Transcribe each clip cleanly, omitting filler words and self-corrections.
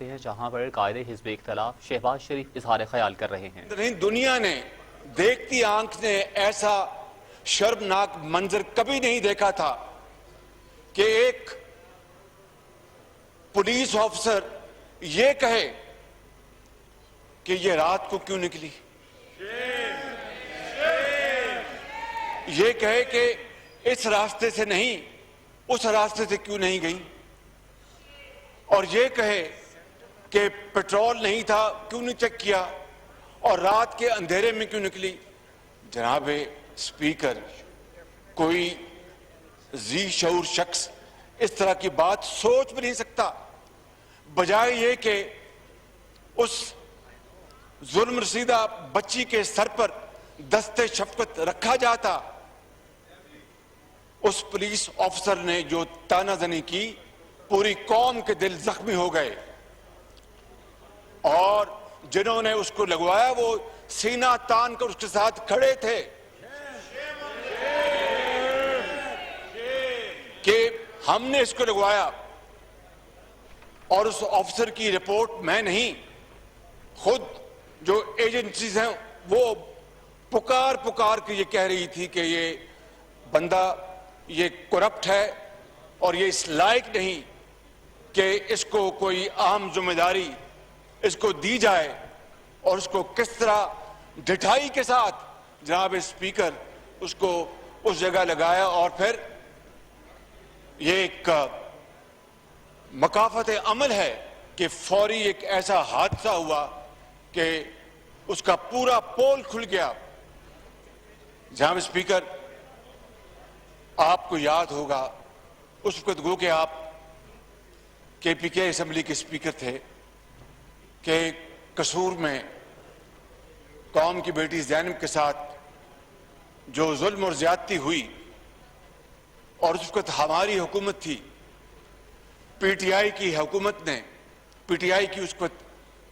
ہیں جہاں پر قائد حزب اختلاف شہباز شریف اظہار خیال کر رہے ہیں۔ دنیا نے دیکھتی آنکھ نے ایسا شرمناک منظر کبھی نہیں دیکھا تھا کہ ایک پولیس آفیسر یہ کہے کہ یہ رات کو کیوں نکلی، یہ کہے کہ اس راستے سے نہیں اس راستے سے کیوں نہیں گئی، اور یہ کہے کہ پیٹرول نہیں تھا کیوں نہیں چیک کیا، اور رات کے اندھیرے میں کیوں نکلی۔ جناب اسپیکر، کوئی ذی شعور شخص اس طرح کی بات سوچ بھی نہیں سکتا، بجائے یہ کہ اس ظلم رسیدہ بچی کے سر پر دست شفقت رکھا جاتا۔ اس پولیس آفیسر نے جو تانا زنی کی، پوری قوم کے دل زخمی ہو گئے، اور جنہوں نے اس کو لگوایا وہ سینہ تان کر اس کے ساتھ کھڑے تھے کہ ہم نے اس کو لگوایا، اور اس آفیسر کی رپورٹ میں نہیں، خود جو ایجنسیز ہیں وہ پکار کے یہ کہہ رہی تھی کہ یہ بندہ یہ کرپٹ ہے اور یہ اس لائق نہیں کہ اس کو کوئی اہم ذمہ داری اس کو دی جائے، اور اس کو کس طرح ڈٹھائی کے ساتھ جناب اسپیکر اس کو اس جگہ لگایا، اور پھر یہ ایک مکافات عمل ہے کہ فوری ایک ایسا حادثہ ہوا کہ اس کا پورا پول کھل گیا۔ جناب اسپیکر، آپ کو یاد ہوگا اس وقت گو کہ آپ کے پی کے اسمبلی کے اسپیکر تھے کہ قصور میں قوم کی بیٹی زینب کے ساتھ جو ظلم اور زیادتی ہوئی، اور اس وقت ہماری حکومت تھی، پی ٹی آئی کی حکومت نے، پی ٹی آئی کی اس وقت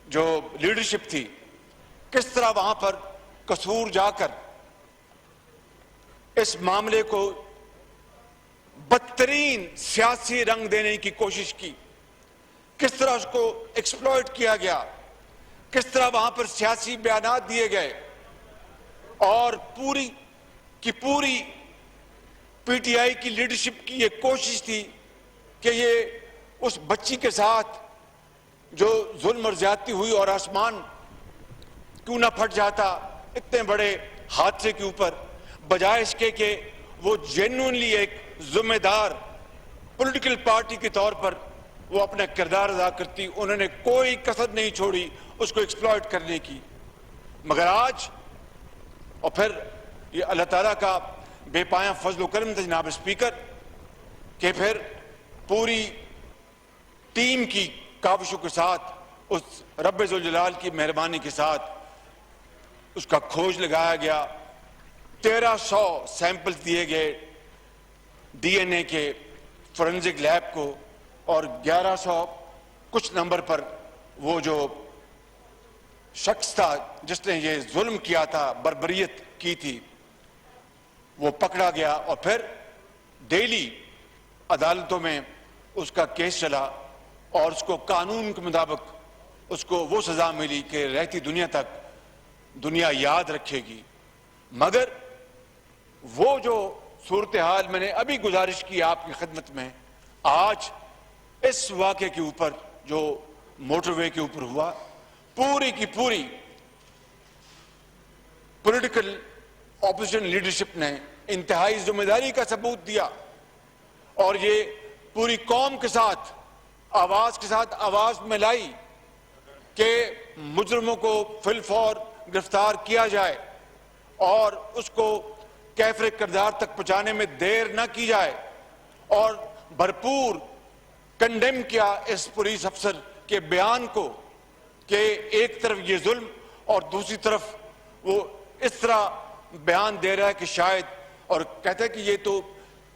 جو لیڈرشپ تھی، کس طرح وہاں پر قصور جا کر اس معاملے کو بدترین سیاسی رنگ دینے کی کوشش کی، کس طرح اس کو ایکسپلوئٹ کیا گیا، کس طرح وہاں پر سیاسی بیانات دیے گئے، اور پوری کی پوری پی ٹی آئی کی لیڈرشپ کی یہ کوشش تھی کہ یہ اس بچی کے ساتھ جو ظلم اور زیادتی ہوئی، اور آسمان کیوں نہ پھٹ جاتا اتنے بڑے حادثے کے اوپر، بجائے اس کے کہ وہ جینوئنلی ایک ذمہ دار پولیٹیکل پارٹی کے طور پر وہ اپنا کردار ادا کرتی، انہوں نے کوئی کسر نہیں چھوڑی اس کو ایکسپلوئٹ کرنے کی۔ مگر آج، اور پھر یہ اللہ تعالیٰ کا بے پایاں فضل و کرم تھا جناب اسپیکر، کہ پھر پوری ٹیم کی کاوشوں کے ساتھ، اس رب ذوالجلال کی مہربانی کے ساتھ اس کا کھوج لگایا گیا، 1300 سیمپلز دیے گئے ڈی این اے کے فورنزک لیب کو، اور 1100 کچھ نمبر پر وہ جو شخص تھا جس نے یہ ظلم کیا تھا، بربریت کی تھی، وہ پکڑا گیا، اور پھر ڈیلی عدالتوں میں اس کا کیس چلا، اور اس کو قانون کے مطابق اس کو وہ سزا ملی کہ رہتی دنیا تک دنیا یاد رکھے گی۔ مگر وہ جو صورتحال میں نے ابھی گزارش کی آپ کی خدمت میں، آج اس واقعے کے اوپر جو موٹر وے کے اوپر ہوا، پوری کی پوری پولیٹیکل اپوزیشن لیڈرشپ نے انتہائی ذمہ داری کا ثبوت دیا، اور یہ پوری قوم کے ساتھ آواز کے ساتھ آواز میں لائی کہ مجرموں کو فی الفور گرفتار کیا جائے، اور اس کو کیفر کردار تک پہنچانے میں دیر نہ کی جائے، اور بھرپور کنڈیم کیا اس پولیس افسر کے بیان کو کہ ایک طرف یہ ظلم اور دوسری طرف وہ اس طرح بیان دے رہا ہے کہ شاید، اور کہتا ہے کہ یہ تو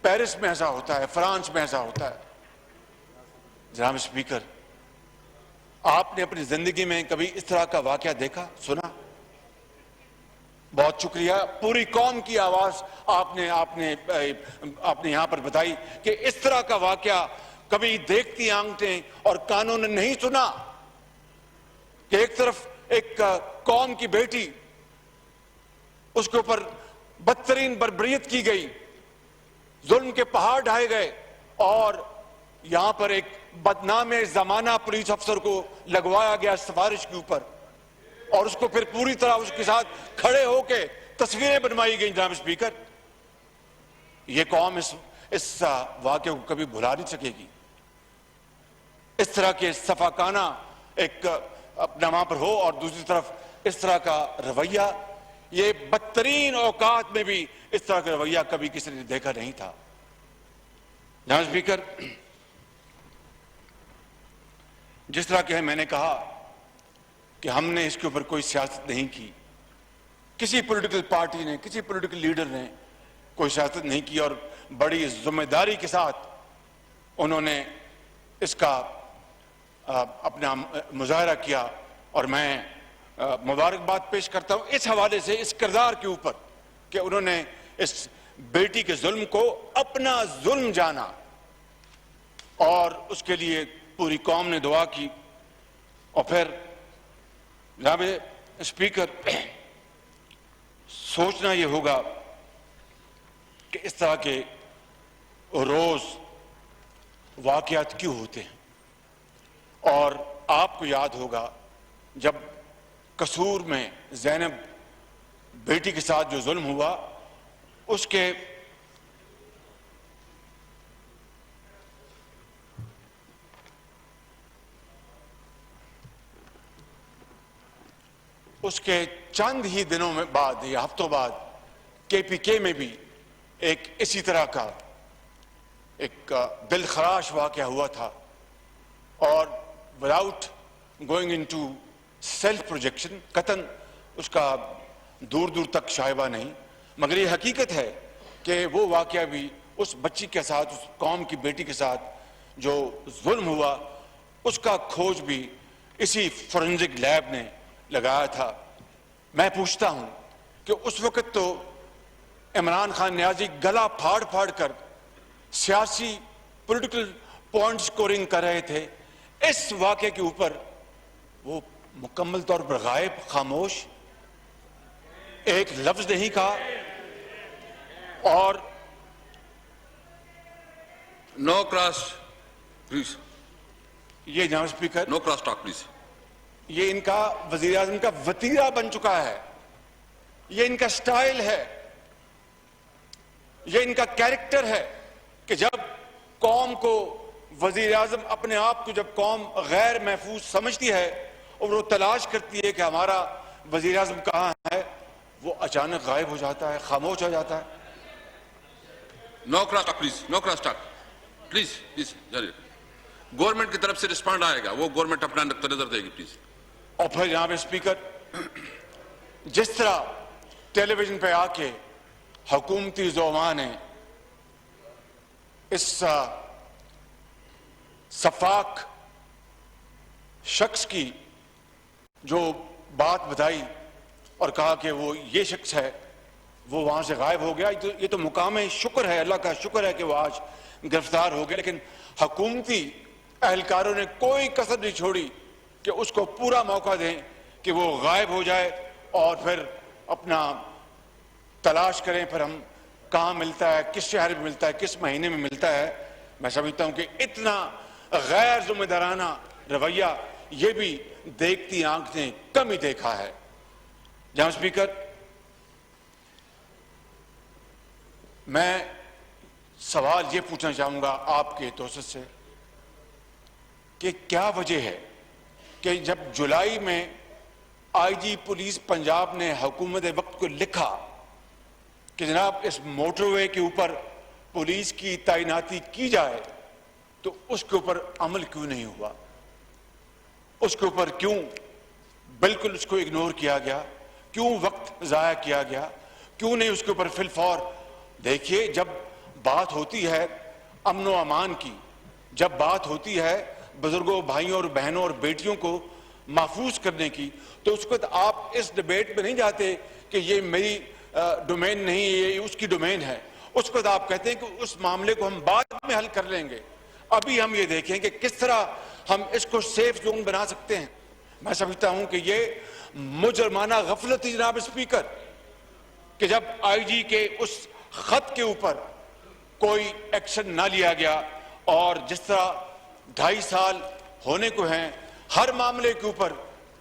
پیرس میں ایسا ہوتا ہے، فرانس میں ایسا ہوتا ہے۔ جناب اسپیکر، آپ نے اپنی زندگی میں کبھی اس طرح کا واقعہ دیکھا، سنا؟ بہت شکریہ، پوری قوم کی آواز آپ نے یہاں پر بتائی کہ اس طرح کا واقعہ کبھی دیکھتی آنکھیں اور کانوں نے نہیں سنا۔ کہ ایک طرف ایک قوم کی بیٹی اس کے اوپر بدترین بربریت کی گئی، ظلم کے پہاڑ ڈھائے گئے، اور یہاں پر ایک بدنام زمانہ پولیس افسر کو لگوایا گیا سفارش کے اوپر، اور اس کو پھر پوری طرح اس کے ساتھ کھڑے ہو کے تصویریں بنوائی گئی. جناب اسپیکر، یہ قوم اس واقعے کو کبھی بھلا نہیں سکے گی. اس طرح کے صفاقانہ ایک اپنا وہاں پر ہو، اور دوسری طرف اس طرح کا رویہ، یہ بدترین اوقات میں بھی اس طرح کا رویہ کبھی کسی نے دیکھا نہیں تھا. جناب اسپیکر، جس طرح کہ میں نے کہا کہ ہم نے اس کے اوپر کوئی سیاست نہیں کی، کسی پولیٹیکل پارٹی نے، کسی پولیٹیکل لیڈر نے کوئی سیاست نہیں کی، اور بڑی ذمہ داری کے ساتھ انہوں نے اس کا اپنا مظاہرہ کیا، اور میں مبارکباد پیش کرتا ہوں اس حوالے سے، اس کردار کے اوپر کہ انہوں نے اس بیٹی کے ظلم کو اپنا ظلم جانا، اور اس کے لیے پوری قوم نے دعا کی. اور پھر جناب اسپیکر، سوچنا یہ ہوگا کہ اس طرح کے روز واقعات کیوں ہوتے ہیں. اور آپ کو یاد ہوگا جب قصور میں زینب بیٹی کے ساتھ جو ظلم ہوا، اس کے چند ہی دنوں میں بعد یا ہفتوں بعد KPK میں بھی ایک اسی طرح کا ایک دل خراش واقعہ ہوا تھا، اور without going into self projection, قطعاً اس کا دور دور تک شائبہ نہیں، مگر یہ حقیقت ہے کہ وہ واقعہ بھی اس بچی کے ساتھ، اس قوم کی بیٹی کے ساتھ جو ظلم ہوا، اس کا کھوج بھی اسی فورنزک لیب نے لگایا تھا. میں پوچھتا ہوں کہ اس وقت تو عمران خان نیازی گلا پھاڑ پھاڑ کر سیاسی پولیٹیکل پوائنٹ سکورنگ کر رہے تھے، اس واقعے کے اوپر وہ مکمل طور پر غائب، خاموش، ایک لفظ نہیں کہا. اور نو کراس پلیز، یہ جناب speaker, no cross talk please. یہ ان کا وزیر اعظم کا وتیرہ بن چکا ہے، یہ ان کا سٹائل ہے، یہ ان کا کیریکٹر ہے کہ جب قوم کو وزیر اعظم اپنے آپ کو جب قوم غیر محفوظ سمجھتی ہے اور وہ تلاش کرتی ہے کہ ہمارا وزیر اعظم کہاں ہے، وہ اچانک غائب ہو جاتا ہے، خاموش ہو جاتا ہے. No cross talk please, no cross talk please please. Government کی طرف سے رسپانڈ آئے گا، وہ گورنمنٹ اپنا نقطہ نظر دے گی پلیز. اور پھر جناب اسپیکر، جس طرح ٹیلی ویژن پہ آ کے حکومتی زعماء نے اس شفاق شخص کی جو بات بتائی اور کہا کہ وہ یہ شخص ہے، وہ وہاں سے غائب ہو گیا، یہ تو مقام شکر ہے، اللہ کا شکر ہے کہ وہ آج گرفتار ہو گیا. لیکن حکومتی اہلکاروں نے کوئی کسر نہیں چھوڑی کہ اس کو پورا موقع دیں کہ وہ غائب ہو جائے، اور پھر اپنا تلاش کریں پھر ہم کہاں ملتا ہے، کس شہر میں ملتا ہے، کس مہینے میں ملتا ہے. میں سمجھتا ہوں کہ اتنا غیر ذمہ دارانہ رویہ یہ بھی دیکھتی آنکھ نے کم ہی دیکھا ہے. جناب اسپیکر، میں سوال یہ پوچھنا چاہوں گا آپ کے توسط سے کہ کیا وجہ ہے کہ جب جولائی میں آئی جی پولیس پنجاب نے حکومت وقت کو لکھا کہ جناب اس موٹر وے کے اوپر پولیس کی تعیناتی کی جائے، تو اس کے اوپر عمل کیوں نہیں ہوا؟ اس کے اوپر کیوں بالکل اس کو اگنور کیا گیا؟ کیوں وقت ضائع کیا گیا؟ کیوں نہیں اس کے اوپر فی الفور؟ دیکھیے، جب بات ہوتی ہے امن و امان کی، جب بات ہوتی ہے بزرگوں، بھائیوں اور بہنوں اور بیٹیوں کو محفوظ کرنے کی، تو اس وقت آپ اس ڈیبیٹ میں نہیں جاتے کہ یہ میری ڈومین نہیں، یہ اس کی ڈومین ہے. اس وقت آپ کہتے ہیں کہ اس معاملے کو ہم بعد میں حل کر لیں گے. ابھی ہم یہ دیکھیں کہ کس طرح ہم اس کو سیف زون بنا سکتے ہیں. میں سمجھتا ہوں کہ یہ مجرمانہ غفلت تھی جناب اسپیکر کہ جب آئی جی کے اس خط کے اوپر کوئی ایکشن نہ لیا گیا، اور جس طرح 2.5 سال ہونے کو ہیں ہر معاملے کے اوپر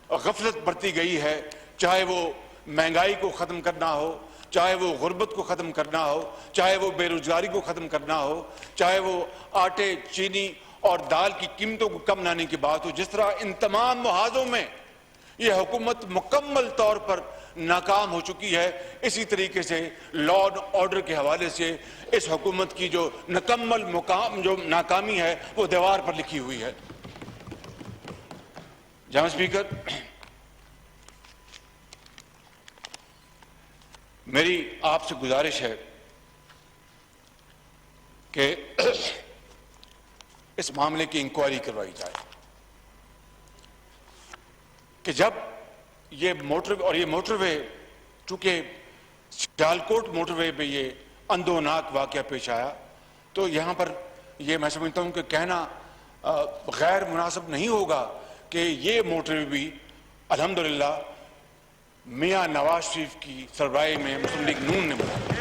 غفلت برتی گئی ہے، چاہے وہ مہنگائی کو ختم کرنا ہو، چاہے وہ غربت کو ختم کرنا ہو، چاہے وہ بے روزگاری کو ختم کرنا ہو، چاہے وہ آٹے، چینی اور دال کی قیمتوں کو کم لانے کی بات ہو، جس طرح ان تمام محاذوں میں یہ حکومت مکمل طور پر ناکام ہو چکی ہے، اسی طریقے سے لا اینڈ آرڈر کے حوالے سے اس حکومت کی جو ناکامی ہے وہ دیوار پر لکھی ہوئی ہے۔ جناب اسپیکر، میری آپ سے گزارش ہے کہ اس معاملے کی انکوائری کروائی جائے کہ جب یہ موٹر وے چونکہ سیالکوٹ موٹر وے پہ یہ اندوناک واقعہ پیش آیا، تو یہاں پر یہ میں سمجھتا ہوں کہ کہنا غیر مناسب نہیں ہوگا کہ یہ موٹر وے بھی الحمدللہ میاں نواز شریف کی سربراہی میں مسلم لیگ نون نے بنایا۔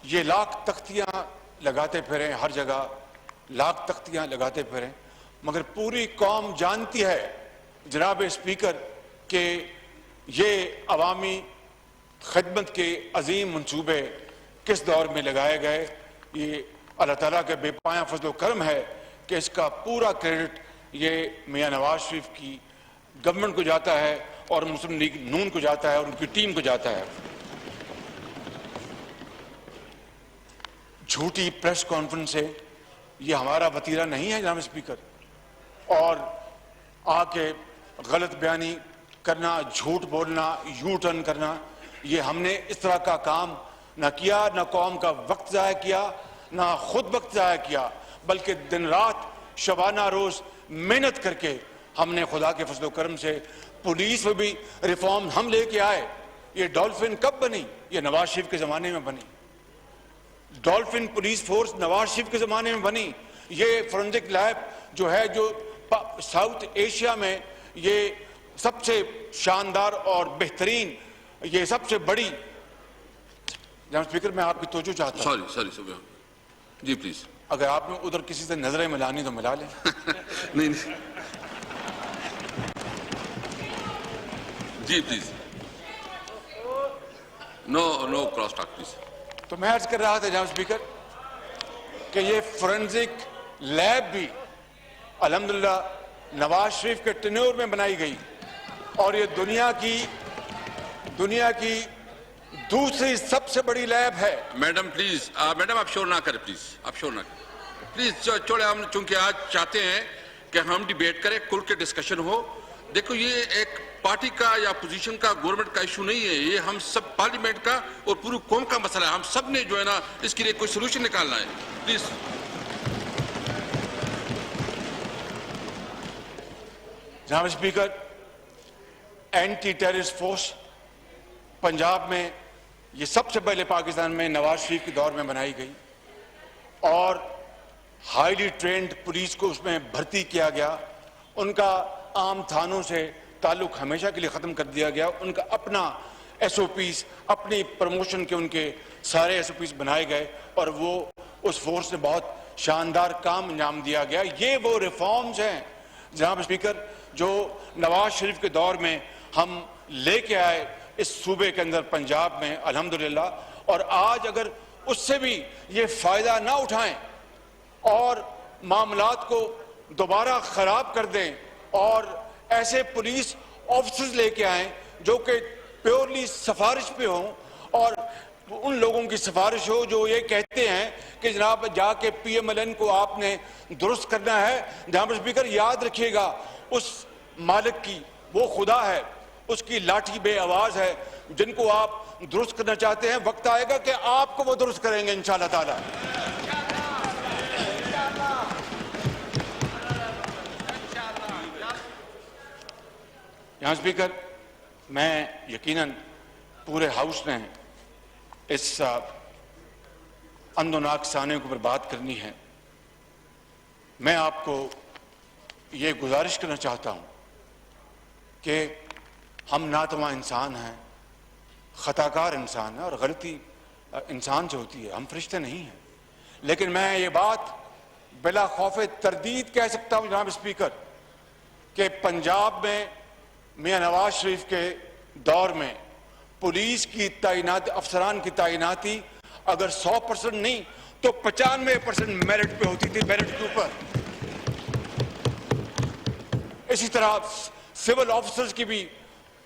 یہ لاکھ تختیاں لگاتے پھریں، ہر جگہ لاکھ تختیاں لگاتے پھریں، مگر پوری قوم جانتی ہے جناب اسپیکر کہ یہ عوامی خدمت کے عظیم منصوبے کس دور میں لگائے گئے۔ یہ اللہ تعالیٰ کے بے پایاں فضل و کرم ہے کہ اس کا پورا کریڈٹ یہ میاں نواز شریف کی گورنمنٹ کو جاتا ہے اور مسلم لیگ نون کو جاتا ہے اور ان کی ٹیم کو جاتا ہے۔ جھوٹی پریس کانفرنس سے یہ ہمارا وتیرہ نہیں ہے جناب اسپیکر، اور آ کے غلط بیانی کرنا، جھوٹ بولنا، یو ٹرن کرنا، یہ ہم نے اس طرح کا کام نہ کیا، نہ قوم کا وقت ضائع کیا، نہ خود وقت ضائع کیا، بلکہ دن رات شبانہ روز محنت کر کے ہم نے خدا کے فضل و کرم سے پولیس میں بھی ریفارم ہم لے کے آئے۔ یہ ڈولفن کب بنی؟ یہ نواز شریف کے زمانے میں بنی۔ Dolphin police force Nawaz Sharif کے زمانے میں بنی۔ یہ فورنزک لیب جو ہے، جو ساؤتھ ایشیا میں یہ سب سے شاندار اور بہترین، یہ سب سے بڑی۔ جناب اسپیکر، میں آپ کی توجہ چاہتا ہوں۔ سوری جی پلیز، اگر آپ نے ادھر کسی سے نظریں ملانی تو ملا لیں۔ نہیں جی please, no cross talk please. تو میں عرض کر رہا تھا جناب اسپیکر کہ یہ فورنزک لیب بھی الحمدللہ نواز شریف کے ٹینیور میں بنائی گئی، اور یہ دنیا کی دوسری سب سے بڑی لیب ہے۔ میڈم پلیز، میڈم آپ شور نہ کریں پلیز، آپ شور نہ کریں پلیز، چھوڑے۔ ہم چونکہ آج چاہتے ہیں کہ ہم ڈیبیٹ کریں، کھل کے ڈسکشن ہو۔ دیکھو، یہ ایک پارٹی کا یا پوزیشن کا، گورنمنٹ کا ایشو نہیں ہے، یہ ہم سب پارلیمنٹ کا اور پوری قوم کا مسئلہ ہے۔ ہم سب نے جو ہے نا اس کے لیے کوئی سلوشن نکالنا ہے، پلیز۔ جناب speaker, anti terrorist force Punjab میں یہ سب سے پہلے پاکستان میں نواز شریف کے دور میں بنائی گئی، اور ہائیلی ٹرینڈ پولیس کو اس میں بھرتی کیا گیا۔ ان کا عام تھانوں سے تعلق ہمیشہ کے لیے ختم کر دیا گیا۔ ان کا اپنا ایس او پیز، اپنی پروموشن کے ان کے سارے ایس او پیز بنائے گئے، اور وہ اس فورس نے بہت شاندار کام انجام دیا گیا۔ یہ وہ ریفارمز ہیں جناب اسپیکر جو نواز شریف کے دور میں ہم لے کے آئے اس صوبے کے اندر، پنجاب میں الحمدللہ۔ اور آج اگر اس سے بھی یہ فائدہ نہ اٹھائیں اور معاملات کو دوبارہ خراب کر دیں، اور ایسے پولیس آفیسرز لے کے آئیں جو کہ پیورلی سفارش پہ ہوں، اور ان لوگوں کی سفارش ہو جو یہ کہتے ہیں کہ جناب جا کے پی ایم ایل این کو آپ نے درست کرنا ہے۔ جناب اسپیکر، یاد رکھیے گا، اس مالک کی وہ خدا ہے، اس کی لاٹھی بے آواز ہے۔ جن کو آپ درست کرنا چاہتے ہیں، وقت آئے گا کہ آپ کو وہ درست کریں گے انشاءاللہ تعالی۔ یہاں اسپیکر، میں یقیناً پورے ہاؤس نے اس اندوناک سانے کے اوپر بات کرنی ہے، میں آپ کو یہ گزارش کرنا چاہتا ہوں کہ ہم ناتواں انسان ہیں، خطا کار انسان ہیں، اور غلطی انسان سے ہوتی ہے، ہم فرشتے نہیں ہیں. لیکن میں یہ بات بلا خوف تردید کہہ سکتا ہوں جناب اسپیکر کہ پنجاب میں میاں نواز شریف کے دور میں پولیس کی تعینات، افسران کی تعیناتی اگر 100% نہیں تو 95% میرٹ پہ ہوتی تھی، میرٹ کے اوپر. اسی طرح سول آفیسرز کی بھی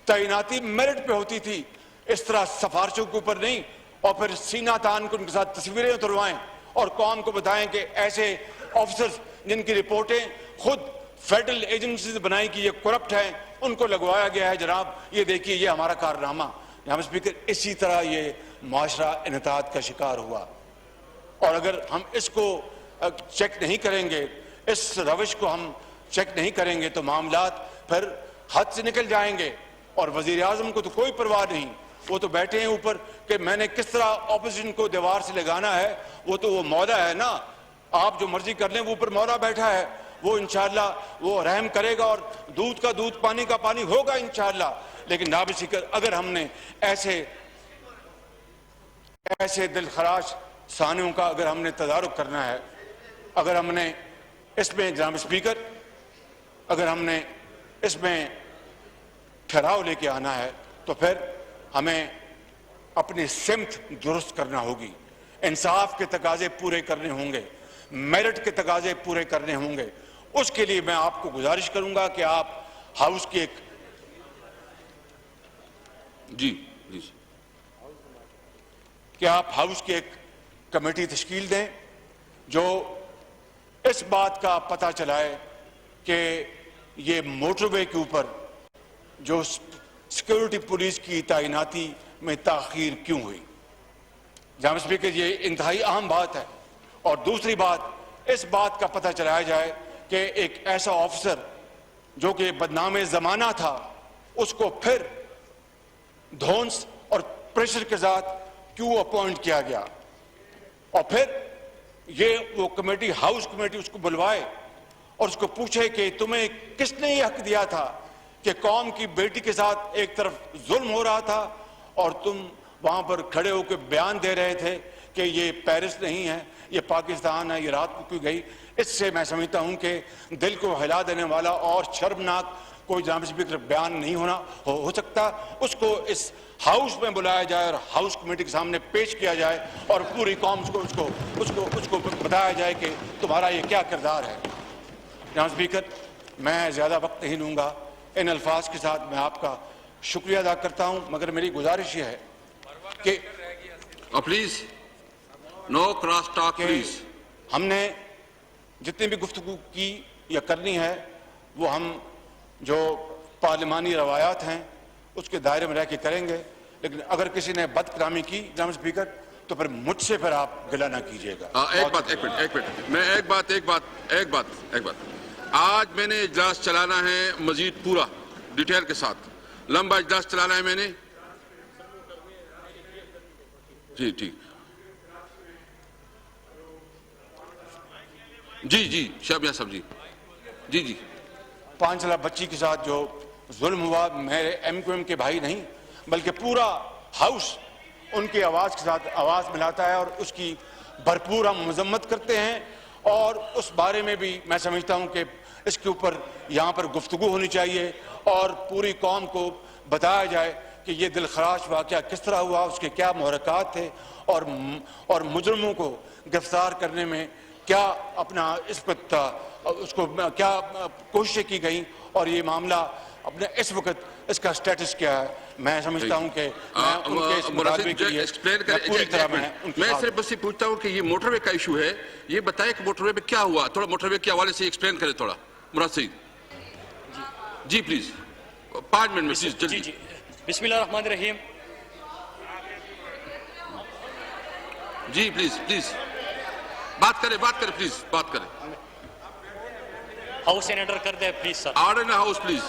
تعیناتی میرٹ پہ ہوتی تھی، اس طرح سفارشوں کے اوپر نہیں. اور پھر سینہ تان کے ان کے ساتھ تصویریں اتروائیں اور قوم کو بتائیں کہ ایسے آفیسرز جن کی رپورٹیں خود فیڈرل ایجنسیز بنائی کہ یہ کرپٹ ہیں، ان کو لگوایا گیا ہے. جناب یہ دیکھیے یہ ہمارا کارنامہ. جناب اسپیکر اسی طرح یہ معاشرہ انحطاط کا شکار ہوا، اور اگر ہم اس کو چیک نہیں کریں گے، اس روش کو ہم چیک نہیں کریں گے تو معاملات پھر حد سے نکل جائیں گے. اور وزیر اعظم کو تو کوئی پرواہ نہیں، وہ تو بیٹھے ہیں اوپر کہ میں نے کس طرح اپوزیشن کو دیوار سے لگانا ہے. وہ مولا ہے نا، آپ جو مرضی کر لیں، وہ اوپر مولا بیٹھا ہے، وہ انشاءاللہ وہ رحم کرے گا اور دودھ کا دودھ پانی کا پانی ہوگا انشاءاللہ. لیکن جناب اسپیکر اگر ہم نے ایسے دلخراش سانحوں کا اگر ہم نے تدارک کرنا ہے، اگر ہم نے اس میں جناب اسپیکر اگر ہم نے اس میں ٹھہراؤ لے کے آنا ہے تو پھر ہمیں اپنی سمت درست کرنا ہوگی. انصاف کے تقاضے پورے کرنے ہوں گے، میرٹ کے تقاضے پورے کرنے ہوں گے. اس کے لیے میں آپ کو گزارش کروں گا کہ آپ ہاؤس کی ایک کمیٹی تشکیل دیں جو اس بات کا پتہ چلائے کہ یہ موٹر وے کے اوپر جو سیکیورٹی پولیس کی تعیناتی میں تاخیر کیوں ہوئی. جناب اسپیکر یہ انتہائی اہم بات ہے. اور دوسری بات اس بات کا پتہ چلایا جائے کہ ایک ایسا آفیسر جو کہ بدنام زمانہ تھا اس کو پھر دھونس اور پریشر کے ساتھ کیوں اپوائنٹ کیا گیا. اور پھر یہ وہ کمیٹی ہاؤس کمیٹی اس کو بلوائے اور اس کو پوچھے کہ تمہیں کس نے یہ حق دیا تھا کہ قوم کی بیٹی کے ساتھ ایک طرف ظلم ہو رہا تھا اور تم وہاں پر کھڑے ہو کے بیان دے رہے تھے کہ یہ پیرس نہیں ہے، یہ پاکستان ہے، یہ رات کو کیوں گئی. اس سے میں سمجھتا ہوں کہ دل کو ہلا دینے والا اور شرمناک کوئی جناب اسپیکر بیان نہیں ہو سکتا. اس کو اس ہاؤس میں بلایا جائے اور ہاؤس کمیٹی کے سامنے پیش کیا جائے اور پوری قوم اس کو بتایا جائے کہ تمہارا یہ کیا کردار ہے. جناب اسپیکر میں زیادہ وقت نہیں لوں گا. ان الفاظ کے ساتھ میں آپ کا شکریہ ادا کرتا ہوں، مگر میری گزارش یہ ہے کہ please no cross talk please. ہم نے جتنی بھی گفتگو کی یا کرنی ہے وہ ہم جو پارلیمانی روایات ہیں اس کے دائرے میں رہ کے کریں گے. لیکن اگر کسی نے بد کلامی کی جناب اسپیکر تو پھر مجھ سے پھر آپ گلہ نہ کیجیے گا. ایک منٹ میں ایک بات آج میں نے اجلاس چلانا ہے مزید پورا ڈیٹیل کے ساتھ، لمبا اجلاس چلانا ہے میں نے. جی ٹھیک جی شابیہ صاحب جی 5 سالہ بچی کے ساتھ جو ظلم ہوا، میرے ایم کیو ایم کے بھائی نہیں بلکہ پورا ہاؤس ان کی آواز کے ساتھ آواز ملاتا ہے اور اس کی بھرپور ہم مذمت کرتے ہیں. اور اس بارے میں بھی میں سمجھتا ہوں کہ اس کے اوپر یہاں پر گفتگو ہونی چاہیے اور پوری قوم کو بتایا جائے کہ یہ دلخراش واقعہ کس طرح ہوا، اس کے کیا محرکات تھے اور مجرموں کو گرفتار کرنے میں کیا اپنا اس کو کیا کوششیں کی گئیں اور یہ معاملہ اپنے اس وقت اس کا سٹیٹس کیا ہے. میں سمجھتا ہوں کہ میں صرف بس یہ پوچھتا ہوں کہ یہ موٹر وے کا ایشو ہے، یہ بتائیں کہ موٹر وے پہ کیا ہوا، تھوڑا موٹر وے کے حوالے سے ایکسپلین کریں تھوڑا. مراد سعید جی پلیز 5 منٹ میں پلیز جلدی. جی بسم اللہ الرحمن الرحیم. جی پلیز بات کریں پلیز بات کریں. ہاؤس سینیٹر کر دیں please sir. Order in house please.